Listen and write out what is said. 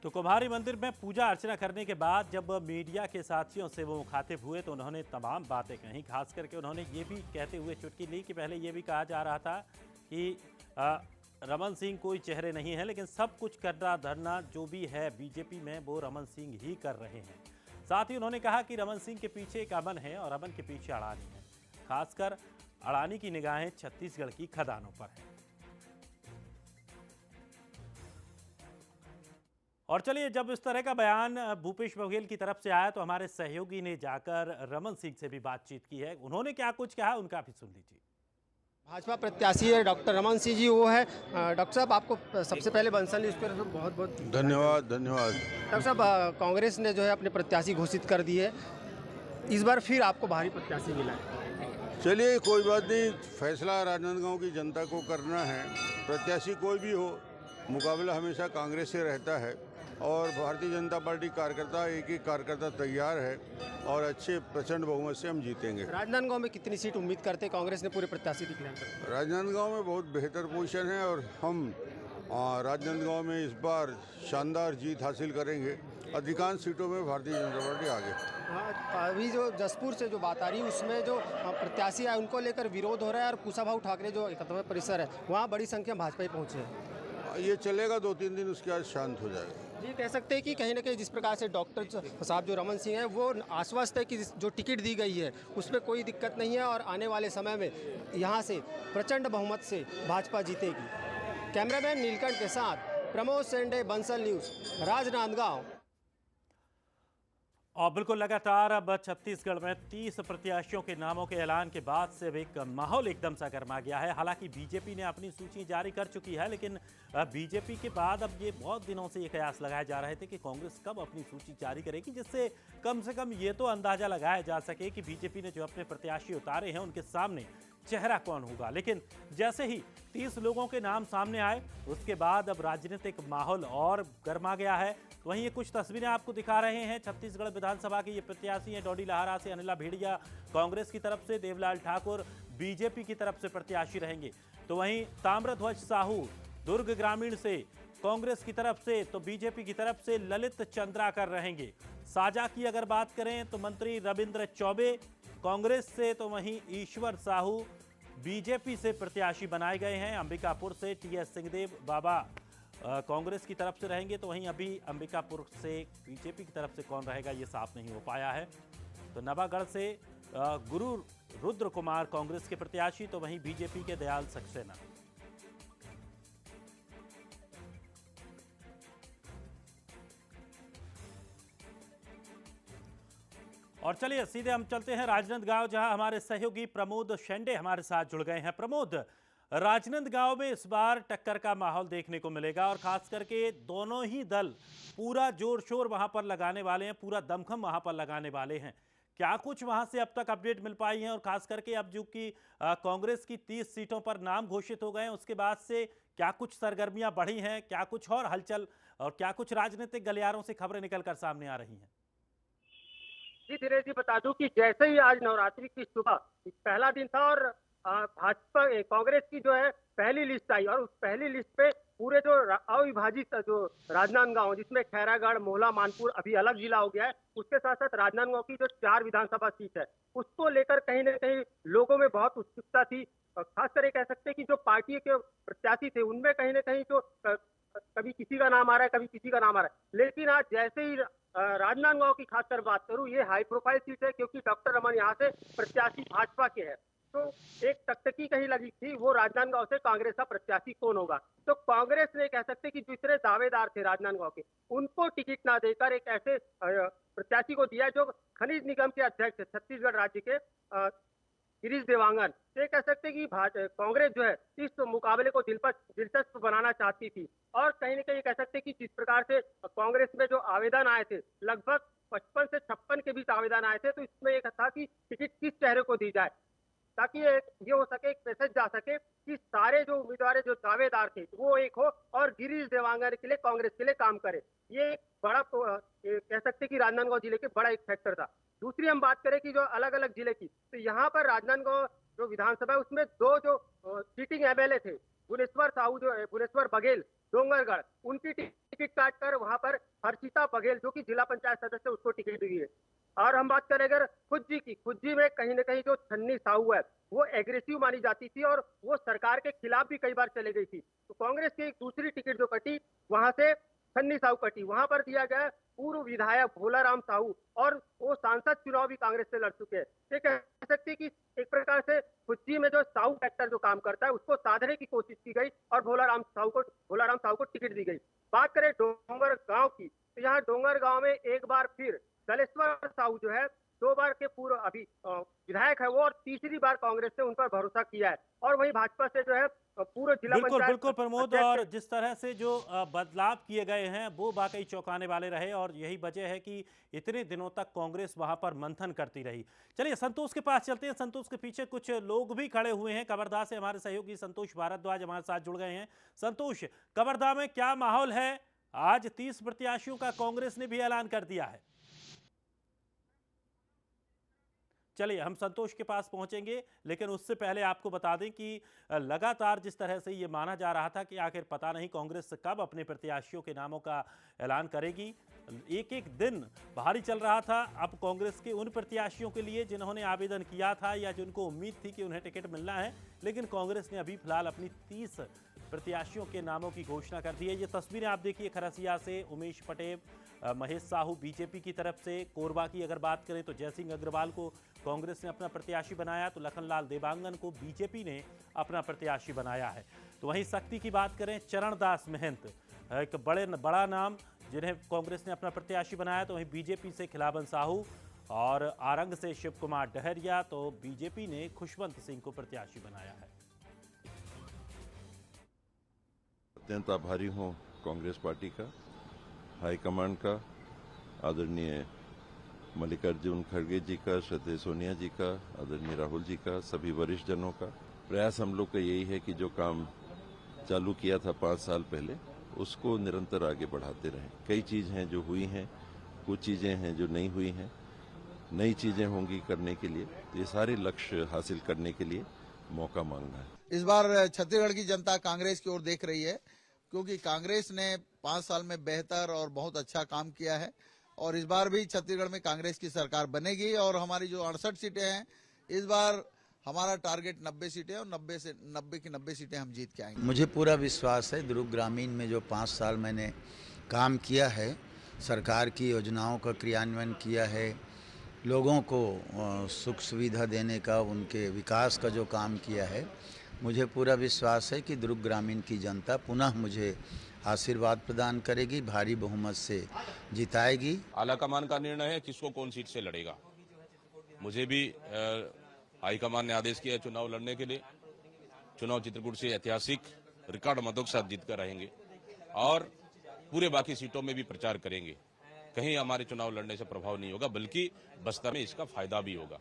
तो कुम्हारी मंदिर में पूजा अर्चना करने के बाद जब मीडिया के साथियों से वो मुखातिब हुए तो उन्होंने तमाम बातें कहीं। खास करके उन्होंने ये भी कहते हुए चुटकी ली कि पहले ये भी कहा जा रहा था कि रमन सिंह कोई चेहरे नहीं है, लेकिन सब कुछ करना धरना जो भी है बीजेपी में वो रमन सिंह ही कर रहे हैं। साथ ही उन्होंने कहा कि रमन सिंह के पीछे एक अमन है और अमन के पीछे अड़ानी है। खासकर अड़ानी की निगाहें छत्तीसगढ़ की खदानों पर है। और चलिए, जब इस तरह का बयान भूपेश बघेल की तरफ से आया तो हमारे सहयोगी ने जाकर रमन सिंह से भी बातचीत की है। उन्होंने क्या कुछ कहा उनका भी सुन लीजिए। भाजपा प्रत्याशी है डॉक्टर रमन सिंह जी, वो है। डॉक्टर साहब, आपको सबसे पहले बंसल न्यूज़ पर बहुत बहुत धन्यवाद। डॉक्टर साहब, कांग्रेस ने जो है अपने प्रत्याशी घोषित कर दिए, इस बार फिर आपको भारी प्रत्याशी मिला है। चलिए, कोई बात नहीं, फैसला राजनांदगांव की जनता को करना है। प्रत्याशी कोई भी हो, मुकाबला हमेशा कांग्रेस से रहता है और भारतीय जनता पार्टी कार्यकर्ता, एक एक कार्यकर्ता तैयार है और अच्छे प्रचंड बहुमत से हम जीतेंगे। राजनांदगांव में कितनी सीट उम्मीद करते कांग्रेस ने पूरे प्रत्याशी डिक्लेयर कर? राजनांदगांव में बहुत बेहतर पोजीशन है और हम राजनांदगांव में इस बार शानदार जीत हासिल करेंगे। अधिकांश सीटों में भारतीय जनता पार्टी आगे। अभी जो जसपुर से जो बात आ रही है उसमें जो प्रत्याशी है उनको लेकर विरोध हो रहा है और कुशाभाऊ ठाकरे जो 71 परिसर है वहाँ बड़ी संख्या भाजपा ही पहुँचे हैं। ये चलेगा 2-3 दिन, उसके बाद शांत हो जाएगा। जी, कह सकते हैं कि कहीं ना कहीं जिस प्रकार से डॉक्टर साहब जो रमन सिंह है वो आश्वस्त है कि जो टिकट दी गई है उसमें कोई दिक्कत नहीं है और आने वाले समय में यहाँ से प्रचंड बहुमत से भाजपा जीतेगी। कैमरामैन नीलकंठ के साथ प्रमोद सेंडे, बंसल न्यूज़, राजनांदगांव। और बिल्कुल लगातार अब छत्तीसगढ़ में 30 प्रत्याशियों के नामों के ऐलान के बाद से एक माहौल एकदम सा गर्मा गया है। हालांकि बीजेपी ने अपनी सूची जारी कर चुकी है, लेकिन बीजेपी के बाद अब ये बहुत दिनों से ये कयास लगाए जा रहे थे कि कांग्रेस कब अपनी सूची जारी करेगी, जिससे कम से कम ये तो अंदाजा लगाया जा सके कि बीजेपी ने जो अपने प्रत्याशी उतारे हैं उनके सामने चेहरा कौन होगा। लेकिन जैसे ही 30 लोगों के नाम सामने आए उसके बाद अब राजनीतिक माहौल और गर्मा गया है। वहीं ये कुछ तस्वीरें आपको दिखा रहे हैं। छत्तीसगढ़ विधानसभा के ये प्रत्याशी हैं। डोडी लहारा से अनिला भेड़िया कांग्रेस की तरफ से, देवलाल ठाकुर बीजेपी की तरफ से प्रत्याशी रहेंगे। तो वहीं ताम्रध्वज साहू दुर्ग ग्रामीण से कांग्रेस की तरफ से, तो बीजेपी की तरफ से ललित चंद्राकर रहेंगे। साजा की अगर बात करें तो मंत्री रविंद्र चौबे कांग्रेस से, तो वहीं ईश्वर साहू बीजेपी से प्रत्याशी बनाए गए हैं। अंबिकापुर से टीएस सिंहदेव बाबा कांग्रेस की तरफ से रहेंगे। तो वहीं अभी अंबिकापुर से बीजेपी की तरफ से कौन रहेगा ये साफ नहीं हो पाया है। तो नवागढ़ से गुरु रुद्र कुमार कांग्रेस के प्रत्याशी, तो वहीं बीजेपी के दयाल सक्सेना। और चलिए सीधे हम चलते हैं राजनांदगांव, जहां हमारे सहयोगी प्रमोद शेंडे हमारे साथ जुड़ गए हैं। प्रमोद, राजनांदगांव में इस बार टक्कर का माहौल देखने को मिलेगा और खास करके दोनों ही दल पूरा जोर शोर वहां पर लगाने वाले हैं, पूरा दमखम वहां पर लगाने वाले हैं। क्या कुछ वहां से अब तक अपडेट मिल पाई है और खास करके अब जो कि कांग्रेस की 30 सीटों पर नाम घोषित हो गए हैं उसके बाद से क्या कुछ सरगर्मियां बढ़ी हैं, क्या कुछ और हलचल और क्या कुछ राजनीतिक गलियारों से खबरें निकलकर सामने आ रही हैं? जी धीरेश जी, बता दूं कि जैसे ही आज नवरात्रि की सुबह पहला दिन था और भाजपा कांग्रेस की जो है पहली लिस्ट आई और उस पहली लिस्ट पे पूरे जो अविभाजित जो राजनांदगांव, जिसमें खैरागढ़, मोहला, मानपुर अभी अलग जिला हो गया है, उसके साथ साथ राजनांदगांव की जो 4 विधानसभा सीट है उसको लेकर कहीं ना कहीं लोगों में बहुत उत्सुकता थी। खासकर ये कह सकते हैं कि जो पार्टी के प्रत्याशी थे उनमें कहीं ना कहीं जो कभी किसी का नाम आ रहा है, कभी किसी का नाम आ रहा है। लेकिन आज जैसे ही राजनांदगांव की खासकर बात करूं, ये हाई प्रोफाइल सीट है क्योंकि डॉक्टर रमन यहाँ से प्रत्याशी भाजपा के हैं। तो एक टकटकी कहीं लगी थी, वो राजनांदगांव से कांग्रेस का प्रत्याशी कौन होगा। तो कांग्रेस ने कह सकते कि जितने दावेदार थे राजनांदगांव के, उनको टिकट ना देकर एक ऐसे प्रत्याशी को दिया जो खनिज निगम के अध्यक्ष है छत्तीसगढ़ राज्य के, गिरीश देवांगन। तो ये कह सकते कि कांग्रेस जो है इस मुकाबले को दिलचस्प बनाना चाहती थी और कहीं ना कहीं कह सकते कि जिस प्रकार से कांग्रेस में जो आवेदन आए थे, लगभग 55 से 56 के बीच आवेदन आए थे, तो इसमें एक था कि टिकट किस चेहरे को दी जाए ताकि ये हो सके, एक मैसेज जा सके कि सारे जो उम्मीदवार जो दावेदार थे वो एक हो और गिरीश देवांगन के लिए, कांग्रेस के लिए काम करे। ये एक बड़ा कह सकते कि राजनांदगांव जिले के बड़ा एक फैक्टर था। दूसरी हम बात करें कि जो अलग अलग जिले की, तो यहाँ पर राजनांदगांव जो विधानसभा है उसमें 2 जो सीटिंग एमएलए थे, भुवनेश्वर साहू जो है, भुवनेश्वर बघेल डोंगरगढ़, उनकी टिकट काटकर वहां पर हर्षिता बघेल जो कि जिला पंचायत सदस्य, उसको टिकट दी है। और हम बात करें अगर खुज्जी की, खुज्जी में कहीं ना कहीं जो छन्नी साहू है वो एग्रेसिव मानी जाती थी और वो सरकार के खिलाफ भी कई बार चले गई थी। तो कांग्रेस की एक दूसरी टिकट जो कटी वहां से छन्नी साहू कटी, वहां पर दिया गया पूर्व विधायक भोलाराम साहू, और वो सांसद चुनाव भी कांग्रेस से लड़ चुके हैं। ये कह सकते हैं कि एक प्रकार से खुज्जी में जो साहू फैक्टर जो काम करता है उसको साधने की कोशिश की गई और भोलाराम साहू को टिकट दी गई। बात करें डोंगर गांव की, तो यहाँ डोंगर गांव में एक बार फिर दलेश्वर साहू जो है 2 बार के पूर्व अभी विधायक है वो, और तीसरी बार कांग्रेस ने उन पर भरोसा किया है। और वहीं भाजपा से जो है पूर्व जिला बिल्कुल पंचायत बिल्कुल प्रमोद, अध्यक्ष और जिस तरह से जो बदलाव किए गए हैं वो वाकई चौंकाने वाले रहे, और यही वजह है कि इतने दिनों तक कांग्रेस वहां पर मंथन करती रही। चलिए संतोष के पास चलते हैं। संतोष के पीछे कुछ लोग भी खड़े हुए हैं। कवर्धा से हमारे सहयोगी संतोष भारद्वाज हमारे साथ जुड़ गए हैं। संतोष, कवर्धा में क्या माहौल है? आज 30 प्रत्याशियों का कांग्रेस ने भी ऐलान कर दिया है। चलिए हम संतोष के पास पहुंचेंगे, लेकिन उससे पहले आपको बता दें कि लगातार जिस तरह से ये माना जा रहा था कि आखिर पता नहीं कांग्रेस कब अपने प्रत्याशियों के नामों का ऐलान करेगी, एक एक दिन भारी चल रहा था। अब कांग्रेस के उन प्रत्याशियों के लिए जिन्होंने आवेदन किया था या जिनको उम्मीद थी कि उन्हें टिकट मिलना है, लेकिन कांग्रेस ने अभी फिलहाल अपनी 30 प्रत्याशियों के नामों की घोषणा कर दी है। ये तस्वीरें आप देखिए खरसिया से उमेश पटेल, महेश साहू बीजेपी की तरफ से। कोरबा की अगर बात करें तो जयसिंह अग्रवाल को कांग्रेस ने अपना प्रत्याशी बनाया, तो लखनलाल देवांगन को बीजेपी ने अपना प्रत्याशी बनाया है। तो वहीं शक्ति की बात करें, चरणदास महंत एक बड़ा नाम जिन्हें कांग्रेस ने अपना प्रत्याशी बनाया, तो वहीं बीजेपी से खिलावन साहू, और आरंग से शिव कुमार डहरिया, तो बीजेपी ने खुशवंत सिंह को प्रत्याशी बनाया है। अत्यंत आभारी हूँ कांग्रेस पार्टी का, हाईकमांड का, आदरणीय मल्लिकार्जुन खड़गे जी का, श्रद्धेय सोनिया जी का, आदरणीय राहुल जी का, सभी वरिष्ठ जनों का। प्रयास हम लोग का यही है कि जो काम चालू किया था 5 साल पहले उसको निरंतर आगे बढ़ाते रहें। कई चीज़ हैं जो हुई हैं, कुछ चीज़ें हैं जो नहीं हुई हैं, नई चीज़ें होंगी करने के लिए। तो ये सारे लक्ष्य हासिल करने के लिए मौका मांगना है। इस बार छत्तीसगढ़ की जनता कांग्रेस की ओर देख रही है, क्योंकि कांग्रेस ने 5 साल में बेहतर और बहुत अच्छा काम किया है, और इस बार भी छत्तीसगढ़ में कांग्रेस की सरकार बनेगी। और हमारी जो 68 सीटें हैं, इस बार हमारा टारगेट 90 सीटें, और 90 की 90 सीटें हम जीत के आएंगे। मुझे पूरा विश्वास है दुर्ग ग्रामीण में जो 5 साल मैंने काम किया है, सरकार की योजनाओं का क्रियान्वयन किया है, लोगों को सुख सुविधा देने का, उनके विकास का जो काम किया है, मुझे पूरा विश्वास है कि दुर्ग ग्रामीण की जनता पुनः मुझे आशीर्वाद प्रदान करेगी, भारी बहुमत से जिताएगी। आलाकमान का निर्णय है किसको कौन सीट से लड़ेगा। मुझे भी हाईकमान ने आदेश किया है चुनाव लड़ने के लिए। चुनाव चित्रकूट से ऐतिहासिक रिकॉर्ड मतों के साथ जीतकर रहेंगे, और पूरे बाकी सीटों में भी प्रचार करेंगे। कहीं हमारे चुनाव लड़ने से प्रभाव नहीं होगा, बल्कि बस्तर में इसका फायदा भी होगा।